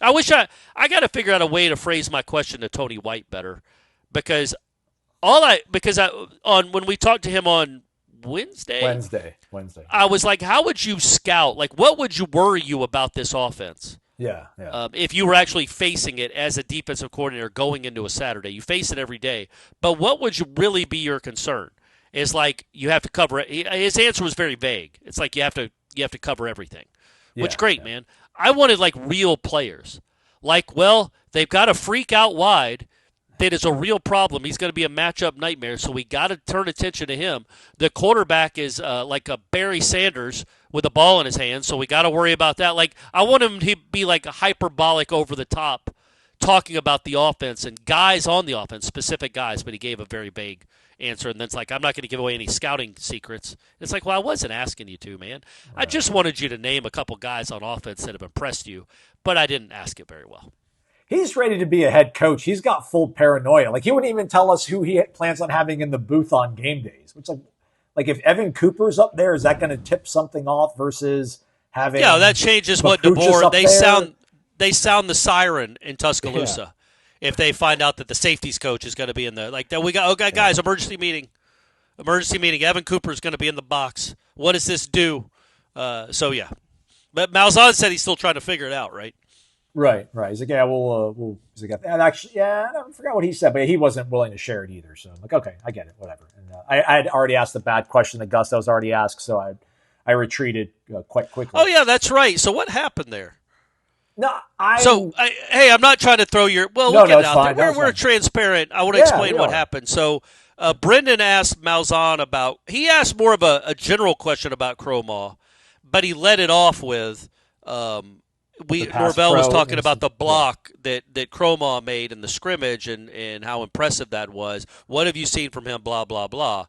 I wish I got to figure out a way to phrase my question to Tony White better, because when we talked to him on Wednesday, I was like, how would you scout? Like, what would you worry you about this offense? Yeah. If you were actually facing it as a defensive coordinator going into a Saturday, you face it every day. But what would you really be your concern? Is like you have to cover it. His answer was very vague. It's like you have to cover everything, which great, man. I wanted like real players. Like, well, they've got to freak out wide. that is a real problem. He's going to be a matchup nightmare, so we got to turn attention to him. The quarterback is like a Barry Sanders with a ball in his hand, so we got to worry about that. Like, I want him to be like a hyperbolic over the top, talking about the offense and guys on the offense, specific guys, but he gave a very vague answer. And then it's like, I'm not going to give away any scouting secrets. It's like, well, I wasn't asking you to, man. Right. I just wanted you to name a couple guys on offense that have impressed you, but I didn't ask it very well. He's ready to be a head coach. He's got full paranoia. Like, he wouldn't even tell us who he plans on having in the booth on game days. Which, like if Evan Cooper's up there, is that going to tip something off versus having? Yeah, that changes what DeBoer. They sound the siren in Tuscaloosa if they find out that the safeties coach is going to be in there. Like, we got guys, emergency meeting. Evan Cooper's going to be in the box. What does this do? But Malzahn said he's still trying to figure it out, right? Right. He's like, we'll. He's like, and actually, I forgot what he said, but he wasn't willing to share it either. So I'm like, okay, I get it, whatever. And I had already asked the bad question that Gus was already asked, so I retreated quite quickly. Oh yeah, that's right. So what happened there? No, I'm not trying to throw your. Well, no, we'll get it out fine, there. We're transparent. I want to explain what happened. So Brendan asked Malzahn about. He asked more of a general question about Cromaw, but he led it off with. Norvell was talking about the block that Cromaw made in the scrimmage and how impressive that was. What have you seen from him? Blah, blah, blah.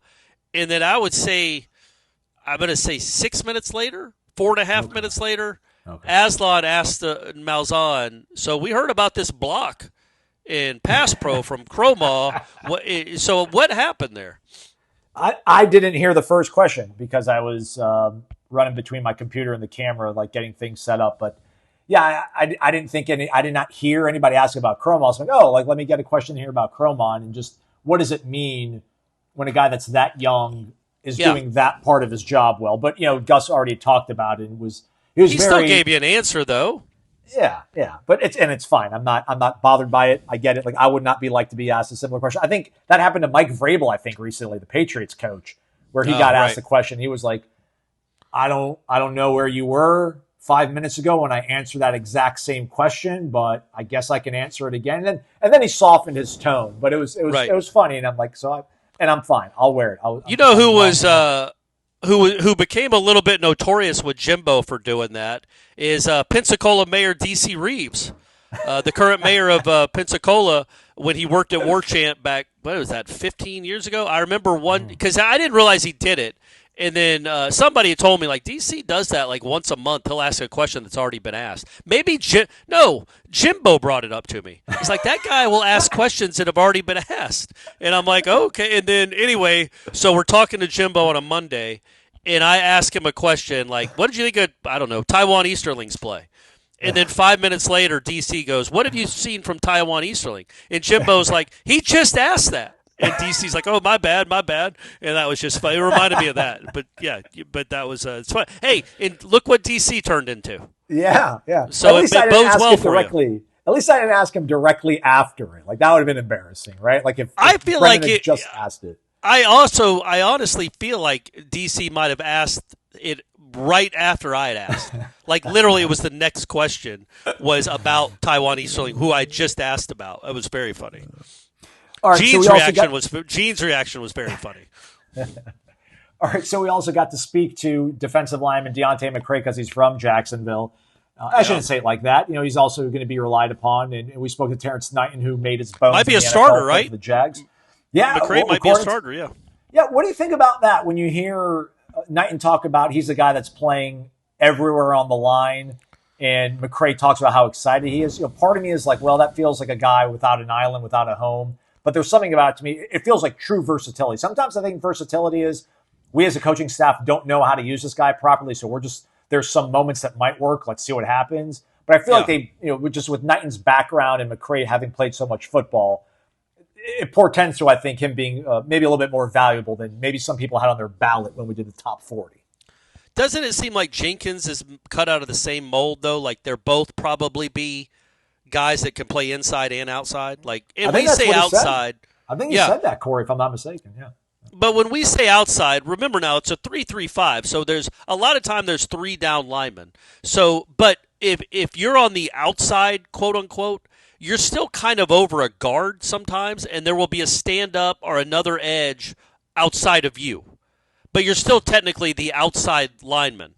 And then I'm going to say 6 minutes later, 4.5 minutes later, Aslan asked Malzahn, so we heard about this block in pass pro from Cromaw. So what happened there? I didn't hear the first question because I was running between my computer and the camera, like getting things set up. But yeah, I didn't think I did not hear anybody ask about Cromaw. So I was like, let me get a question here about Cromaw and just what does it mean when a guy that's that young is doing that part of his job well? But Gus already talked about it and he still gave you an answer though. Yeah. But it's fine. I'm not bothered by it. I get it. Like, I would not to be asked a similar question. I think that happened to Mike Vrabel, I think, recently, the Patriots coach, where he got asked a question. He was like, I don't know where you were 5 minutes ago when I answered that exact same question, but I guess I can answer it again. And then he softened his tone, but it was funny. And I'm like, I'm fine. I'll wear it. Who became a little bit notorious with Jimbo for doing that is Pensacola Mayor D.C. Reeves, the current mayor of Pensacola, when he worked at Warchant back, 15 years ago? I remember one, because I didn't realize he did it. And then somebody had told me, like, DC does that like once a month. He'll ask a question that's already been asked. Maybe Jimbo brought it up to me. He's like, that guy will ask questions that have already been asked. And I'm like, okay. And then anyway, so we're talking to Jimbo on a Monday, and I ask him a question like, what did you think of, I don't know, Taiwan Easterling's play? And then 5 minutes later, DC goes, what have you seen from Taiwan Easterling? And Jimbo's like, he just asked that. And DC's like, oh, my bad. And that was just fun. It reminded me of that. But, that was it's fun. Hey, and look what DC turned into. Yeah. So it bodes well for you. At least I didn't ask him directly after it. Like, that would have been embarrassing, right? Like, if I feel Brendan like had just asked it. I honestly feel like DC might have asked it right after I had asked. Like, literally, it was the next question was about Taiwan Easterling, who I just asked about. It was very funny. All right, Gene's reaction was very funny. All right, so we also got to speak to defensive lineman Deante McCray because he's from Jacksonville. I shouldn't say it like that. He's also going to be relied upon. And we spoke to Terrence Knighton, who made his bones. Might be a starter, right? The Jags. Yeah, McCray might be a starter. Yeah. Yeah. What do you think about that when you hear Knighton talk about he's a guy that's playing everywhere on the line, and McCray talks about how excited he is? Part of me is like, well, that feels like a guy without an island, without a home. But there's something about it to me. It feels like true versatility. Sometimes I think versatility is we as a coaching staff don't know how to use this guy properly. So there's some moments that might work. Let's see what happens. But I feel like they, just with Knighton's background and McCray having played so much football, it portends to, I think, him being maybe a little bit more valuable than maybe some people had on their ballot when we did the top 40. Doesn't it seem like Jenkins is cut out of the same mold, though? Like they're both probably be guys that can play inside and outside. Like, and we say outside. I think you said that, Corey, if I'm not mistaken. Yeah. But when we say outside, remember now it's a 3-3-5. So there's a lot of time there's three down linemen. So, but if you're on the outside, quote unquote, you're still kind of over a guard sometimes, and there will be a stand-up or another edge outside of you. But you're still technically the outside lineman.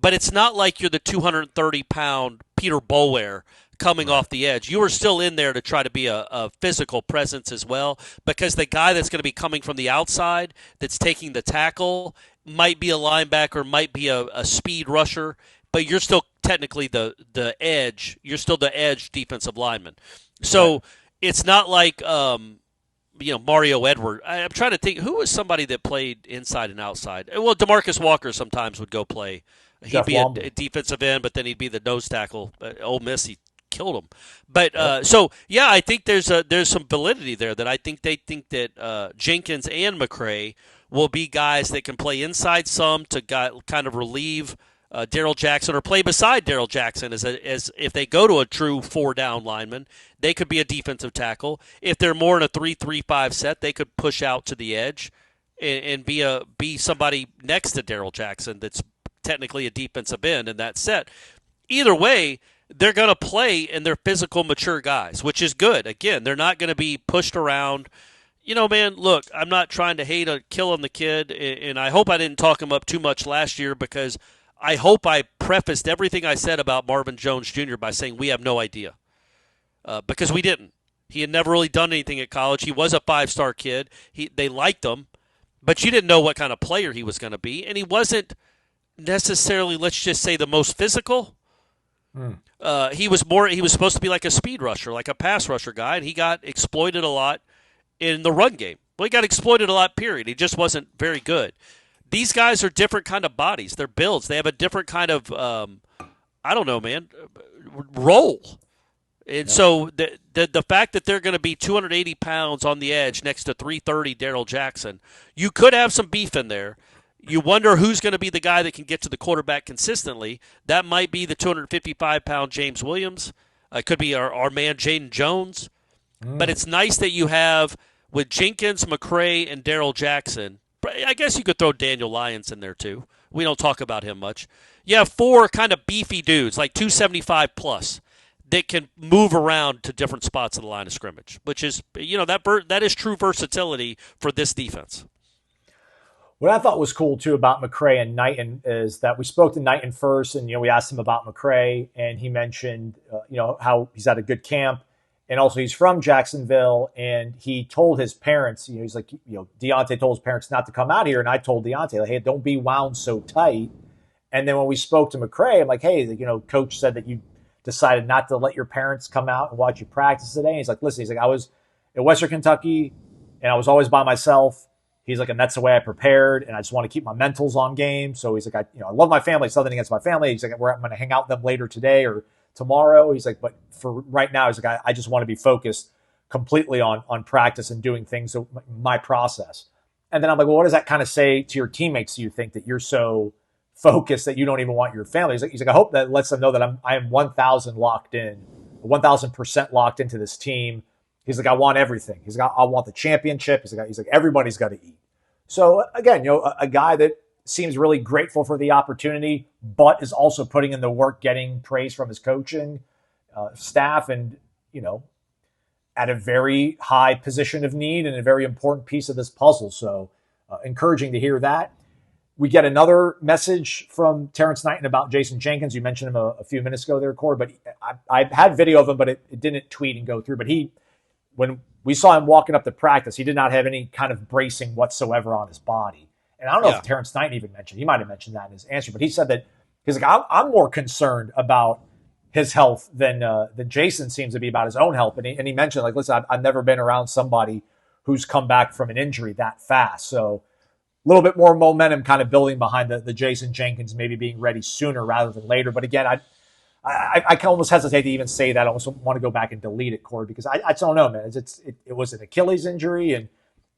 But it's not like you're the 230-pound Peter Boulware coming off the edge. You are still in there to try to be a physical presence as well, because the guy that's going to be coming from the outside that's taking the tackle might be a linebacker, might be a speed rusher, but you're still technically the edge. You're still the edge defensive lineman. So it's not like Mario Edward. I'm trying to think, who was somebody that played inside and outside? Well, DeMarcus Walker sometimes would go play. He'd be a defensive end, but then he'd be the nose tackle. Ole Miss, he killed him. But I think there's some validity there that I think they think that Jenkins and McCray will be guys that can play inside some to kind of relieve Darrell Jackson or play beside Darrell Jackson as if they go to a true 4-down lineman, they could be a defensive tackle. If they're more in a 3-3-5 set, they could push out to the edge and be somebody next to Darrell Jackson that's technically a defensive end in that set. Either way, they're going to play, and they're physical, mature guys, which is good. Again, they're not going to be pushed around. Man, look, I'm not trying to hate or kill on the kid, and I hope I didn't talk him up too much last year, because I hope I prefaced everything I said about Marvin Jones Jr. by saying we have no idea, because we didn't. He had never really done anything at college. He was a 5-star kid. They liked him, but you didn't know what kind of player he was going to be, and he wasn't necessarily, let's just say, the most physical. He was supposed to be like a speed rusher, like a pass rusher guy, and he got exploited a lot in the run game. Well, he got exploited a lot, period. He just wasn't very good. These guys are different kind of bodies. They're builds. They have a different kind of, role. And so the fact that they're going to be 280 pounds on the edge next to 330 Darrell Jackson, you could have some beef in there. You wonder who's going to be the guy that can get to the quarterback consistently. That might be the 255-pound James Williams. It could be our man Jaden Jones. But it's nice that you have, with Jenkins, McCray, and Darrell Jackson, I guess you could throw Daniel Lyons in there too. We don't talk about him much. You have 4 kind of beefy dudes, like 275 plus, that can move around to different spots of the line of scrimmage, which is, that is true versatility for this defense. What I thought was cool, too, about McCray and Knighton is that we spoke to Knighton first, and, we asked him about McCray, and he mentioned, how he's had a good camp, and also he's from Jacksonville, and he told his parents, he's like, Deante told his parents not to come out here, and I told Deante, like, hey, don't be wound so tight. And then when we spoke to McCray, I'm like, hey, Coach said that you decided not to let your parents come out and watch you practice today. And he's like, listen, I was in Western Kentucky, and I was always by myself. He's like, and that's the way I prepared, and I just want to keep my mentals on game. So he's like, I love my family. It's nothing against my family. He's like, I'm going to hang out with them later today or tomorrow. He's like, but for right now, he's like, I just want to be focused completely on practice and doing things, so my process. And then I'm like, well, what does that kind of say to your teammates? Do you think that you're so focused that you don't even want your family? He's like, I hope that lets them know that I am 1,000 locked in, 1,000% locked into this team. He's like, I want everything. He's like, I want the championship. He's like, everybody's got to eat. So again, a guy that seems really grateful for the opportunity, but is also putting in the work, getting praise from his coaching staff, and at a very high position of need and a very important piece of this puzzle. So encouraging to hear that. We get another message from Terrence Knighton about Jayson Jenkins. You mentioned him a few minutes ago there, Corey, but I had video of him, but it didn't tweet and go through. But when we saw him walking up to practice, he did not have any kind of bracing whatsoever on his body. And I don't know if Terrence Knighton even mentioned, he might have mentioned that in his answer, but he said that he's like, I'm more concerned about his health than Jayson seems to be about his own health. And he mentioned, like, listen, I've never been around somebody who's come back from an injury that fast. So a little bit more momentum kind of building behind the Jayson Jenkins maybe being ready sooner rather than later. But again, I can almost hesitate to even say that. I almost want to go back and delete it, Corey, because I just don't know, man. It was an Achilles injury, and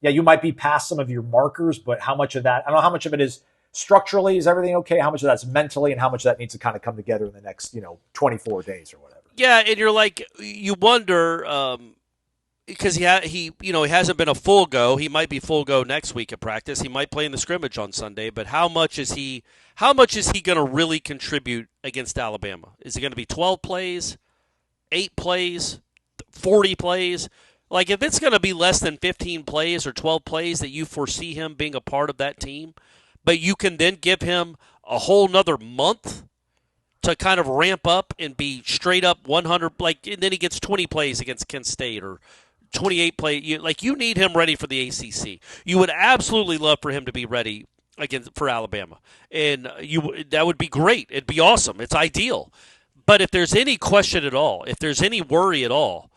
yeah, you might be past some of your markers, but how much of that, I don't know how much of it is structurally, is everything okay? How much of that's mentally, and how much of that needs to kind of come together in the next, 24 days or whatever. Yeah, and you're like, you wonder, because he hasn't been a full go. He might be full go next week at practice. He might play in the scrimmage on Sunday, but how much is he going to really contribute against Alabama? Is it going to be 12 plays, 8 plays, 40 plays. Like, if it's going to be less than 15 plays or 12 plays that you foresee him being a part of that team, but you can then give him a whole nother month to kind of ramp up and be straight up 100, like, and then he gets 20 plays against Kent State or 28 plays. You need him ready for the ACC. You would absolutely love for him to be ready for Alabama, and that would be great. It'd be awesome. It's ideal. But if there's any question at all, if there's any worry at all,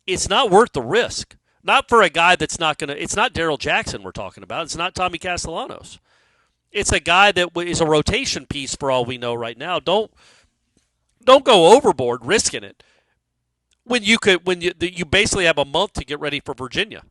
it's not worth the risk. Not for a guy that's not going to – it's not Darrell Jackson we're talking about. It's not Tommy Castellanos. It's a guy that is a rotation piece for all we know right now. Don't go overboard risking it when you basically have a month to get ready for Virginia,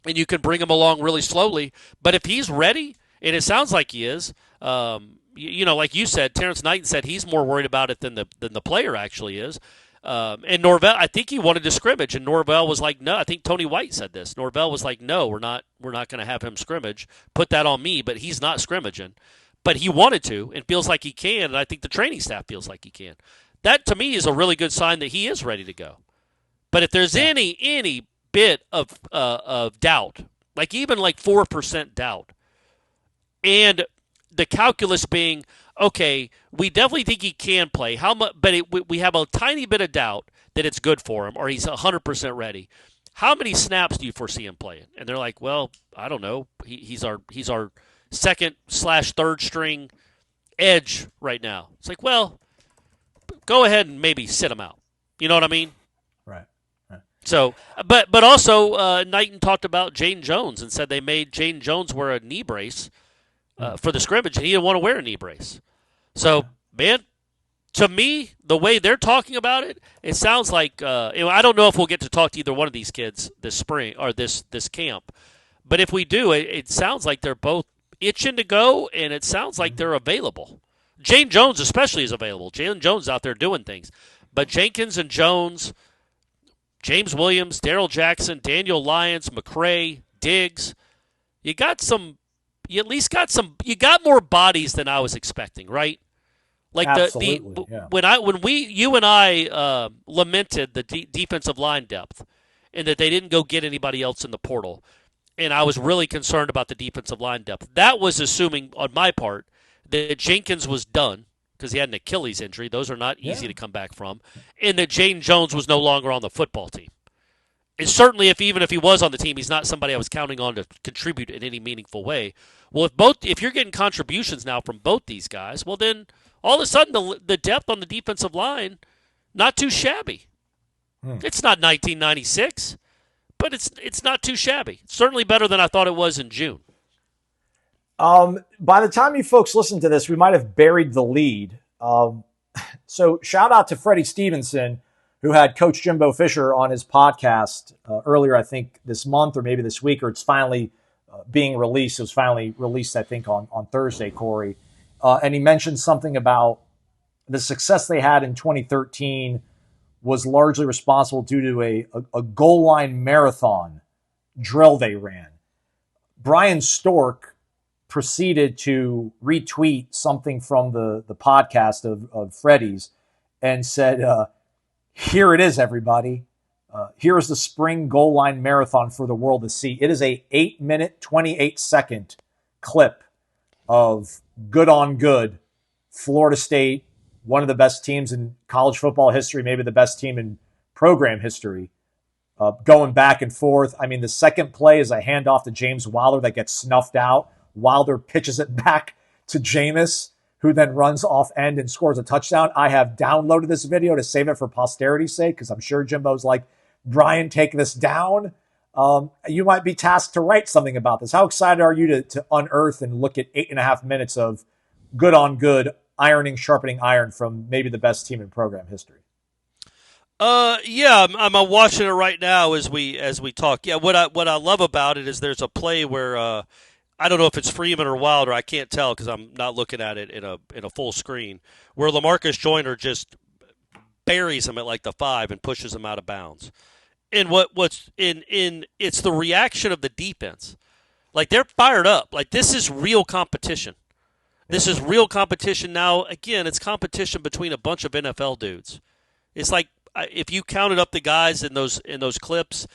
and you can bring him along really slowly. But if he's ready, and it sounds like he is, like you said, Terrence Knighton said he's more worried about it than the player actually is. And Norvell, I think he wanted to scrimmage, and Norvell was like, no. I think Tony White said this. Norvell was like, no, we're not going to have him scrimmage. Put that on me, but he's not scrimmaging. But he wanted to and feels like he can, and I think the training staff feels like he can. That, to me, is a really good sign that he is ready to go. But if there's any bit of doubt, like even like 4% doubt, and the calculus being, okay, we definitely think he can play. How much? But we have a tiny bit of doubt that it's good for him, or he's 100% ready. How many snaps do you foresee him playing? And they're like, well, I don't know. He's our second/third string edge right now. It's like, well, go ahead and maybe sit him out. You know what I mean? Right. So, but also Knighton talked about Jane Jones and said they made Jane Jones wear a knee brace for the scrimmage, and he didn't want to wear a knee brace. So, man, to me, the way they're talking about it, it sounds like I don't know if we'll get to talk to either one of these kids this spring or this camp, but if we do, it sounds like they're both itching to go, and it sounds like they're available. Jane Jones especially is available. Jalen Jones is out there doing things. But Jenkins and Jones, James Williams, Darrell Jackson, Daniel Lyons, McCray, Diggs, you got more bodies than I was expecting, right? Like you and I lamented the defensive line depth and that they didn't go get anybody else in the portal. And I was really concerned about the defensive line depth. That was assuming, on my part, that Jenkins was done because he had an Achilles injury. Those are not easy to come back from. And that Jane Jones was no longer on the football team. And certainly, even if he was on the team, he's not somebody I was counting on to contribute in any meaningful way. Well, if you're getting contributions now from both these guys, well, then all of a sudden the depth on the defensive line, not too shabby. It's not 1996. But it's not too shabby. It's certainly better than I thought it was in June. By the time you folks listen to this, we might have buried the lead. So shout out to Freddie Stevenson, who had Coach Jimbo Fisher on his podcast earlier, I think, this month or maybe this week, or it's finally being released. It was finally released, I think, on Thursday, Corey. And he mentioned something about the success they had in 2013 was largely responsible due to a goal line marathon drill they ran. Brian Stork proceeded to retweet something from the podcast of Freddie's and said, here it is, everybody. Here is the spring goal line marathon for the world to see. It is a 8-minute, 28-second clip of good on good Florida State, one of the best teams in college football history, maybe the best team in program history, going back and forth. I mean, the second play is a handoff to James Wilder that gets snuffed out. Wilder pitches it back to Jameis, who then runs off end and scores a touchdown. I have downloaded this video to save it for posterity's sake because I'm sure Jimbo's like, Brian, take this down. You might be tasked to write something about this. How excited are you to unearth and look at 8.5 minutes of good on good, ironing, sharpening iron from maybe the best team in program history? Yeah, I'm watching it right now as we talk. Yeah, what I love about it is there's a play where I don't know if it's Freeman or Wilder. I can't tell because I'm not looking at it in a full screen. Where LaMarcus Joyner just buries him at like the 5 and pushes him out of bounds. And what's it's the reaction of the defense. Like they're fired up. Like this is real competition. This is real competition now. Again, it's competition between a bunch of NFL dudes. It's like if you counted up the guys in those clips,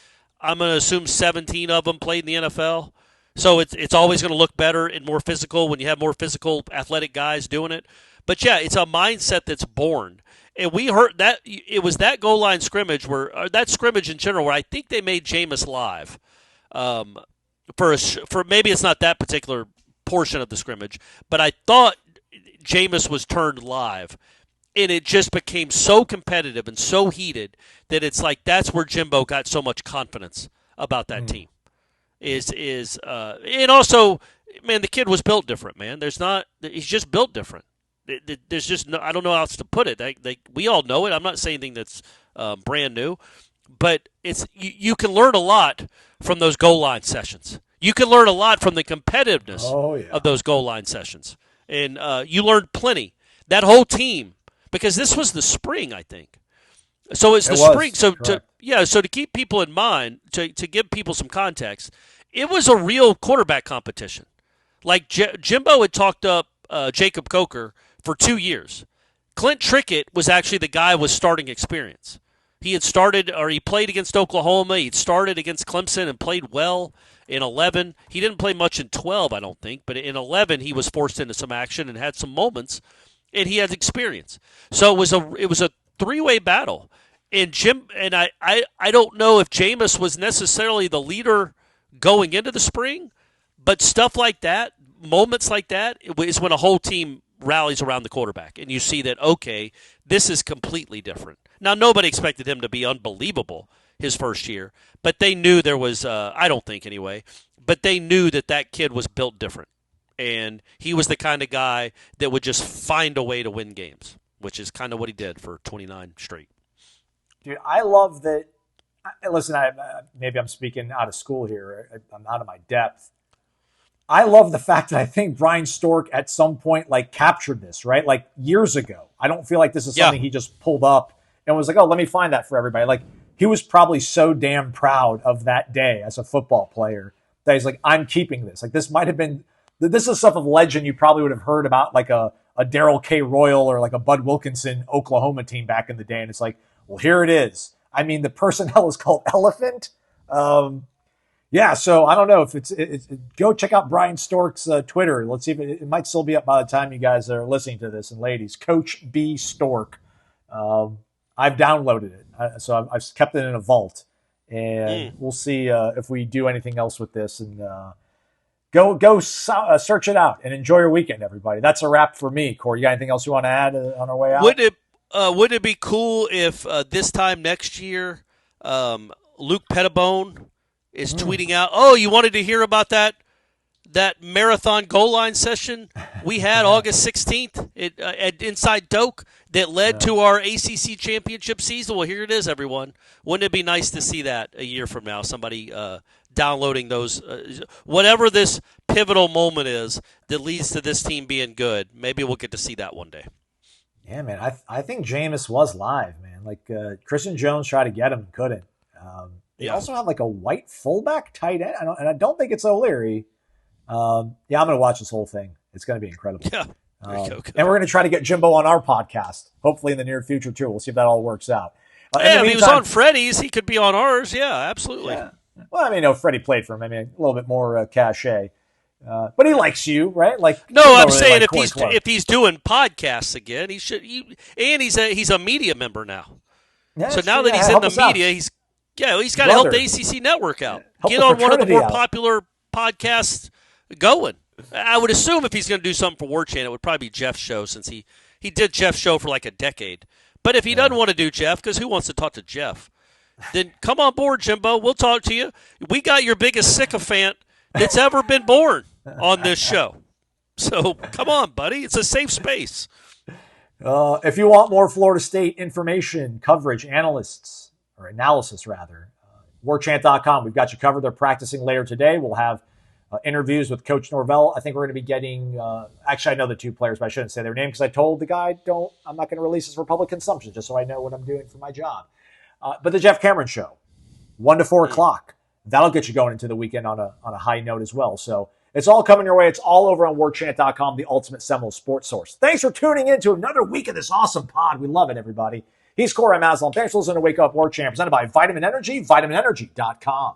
I'm going to assume 17 of them played in the NFL. So it's always going to look better and more physical when you have more physical, athletic guys doing it. But, yeah, it's a mindset that's born. And we heard that it was that goal line scrimmage or that scrimmage in general where I think they made Jameis live. For maybe it's not that particular portion of the scrimmage, but I thought Jameis was turned live. And it just became so competitive and so heated that it's like that's where Jimbo got so much confidence about that team. And also, man, the kid was built different, man. He's just built different. There's just no, I don't know how else to put it. We all know it. I'm not saying anything that's brand new, but you can learn a lot from those goal line sessions. You can learn a lot from the competitiveness of those goal line sessions, and you learned plenty. That whole team, because this was the spring, I think. So it's the spring. So to keep people in mind, to give people some context, it was a real quarterback competition. Like Jimbo had talked up Jacob Coker for 2 years. Clint Trickett was actually the guy with starting experience. He played against Oklahoma. He'd started against Clemson and played well in 11. He didn't play much in 12, I don't think, but in 11 he was forced into some action and had some moments, and he had experience. So it was a three-way battle. And I don't know if Jameis was necessarily the leader going into the spring, but stuff like that, moments like that, is when a whole team rallies around the quarterback, and you see that, okay, this is completely different. Now, nobody expected him to be unbelievable his first year, but they knew there was, I don't think anyway, but they knew that kid was built different, and he was the kind of guy that would just find a way to win games, which is kind of what he did for 29 straight. Dude, I love that. Listen, maybe I'm speaking out of school here. I'm out of my depth. I love the fact that I think Brian Stork at some point captured this, right? Like years ago. I don't feel like this is something he just pulled up and was like, oh, let me find that for everybody. Like he was probably so damn proud of that day as a football player that he's like, I'm keeping this. Like this might have been, this is stuff of legend you probably would have heard about like a Darrell K. Royal or like a Bud Wilkinson Oklahoma team back in the day. And it's like, well, here it is. I mean, the personnel is called Elephant. Yeah, so I don't know if it's go check out Brian Stork's Twitter. Let's see if it might still be up by the time you guys are listening to this. And ladies, Coach B Stork. I've downloaded it, so I've kept it in a vault, and we'll see if we do anything else with this. And go search it out and enjoy your weekend, everybody. That's a wrap for me. Corey, you got anything else you want to add on our way out? Wouldn't it be cool if this time next year, Luke Pettibone is tweeting out, oh, you wanted to hear about that marathon goal line session we had August 16th at Inside Doak that led to our ACC championship season? Well, here it is, everyone. Wouldn't it be nice to see that a year from now, somebody downloading those, whatever this pivotal moment is that leads to this team being good, maybe we'll get to see that one day. Yeah, man, I think Jameis was live, man. Like Christian Jones tried to get him, couldn't. They also have like a white fullback tight end, and I don't think it's O'Leary. I'm going to watch this whole thing. It's going to be incredible. Yeah, and we're going to try to get Jimbo on our podcast, hopefully in the near future too. We'll see if that all works out. If he was on Freddie's, he could be on ours. Yeah, absolutely. Yeah. Well, I mean, Freddie played for him. I mean, a little bit more cachet. But he likes you, right? Like no, I'm really saying if he's doing podcasts again, he should. He's a media member now. Yeah, so now that he's in the media, he's got to help the ACC network out. Get on one of the more popular podcasts going. I would assume if he's going to do something for Warchant, it would probably be Jeff's show since he did Jeff's show for like a decade. But if he doesn't want to do Jeff, because who wants to talk to Jeff, then come on board, Jimbo. We'll talk to you. We got your biggest sycophant that's ever been born on this show. So come on, buddy. It's a safe space. If you want more Florida State information, coverage, analysis, warchant.com. We've got you covered. They're practicing later today. We'll have interviews with Coach Norvell. I think we're going to be getting, actually I know the two players, but I shouldn't say their name because I told the guy, I'm not going to release this for public consumption just so I know what I'm doing for my job. But the Jeff Cameron Show, 1 to 4 o'clock. That'll get you going into the weekend on a high note as well. So it's all coming your way. It's all over on warchant.com, the ultimate Seminole sports source. Thanks for tuning in to another week of this awesome pod. We love it, everybody. He's Corey Maslin. Thanks for listening to Wake Up Warchant, presented by Vitamin Energy, vitaminenergy.com.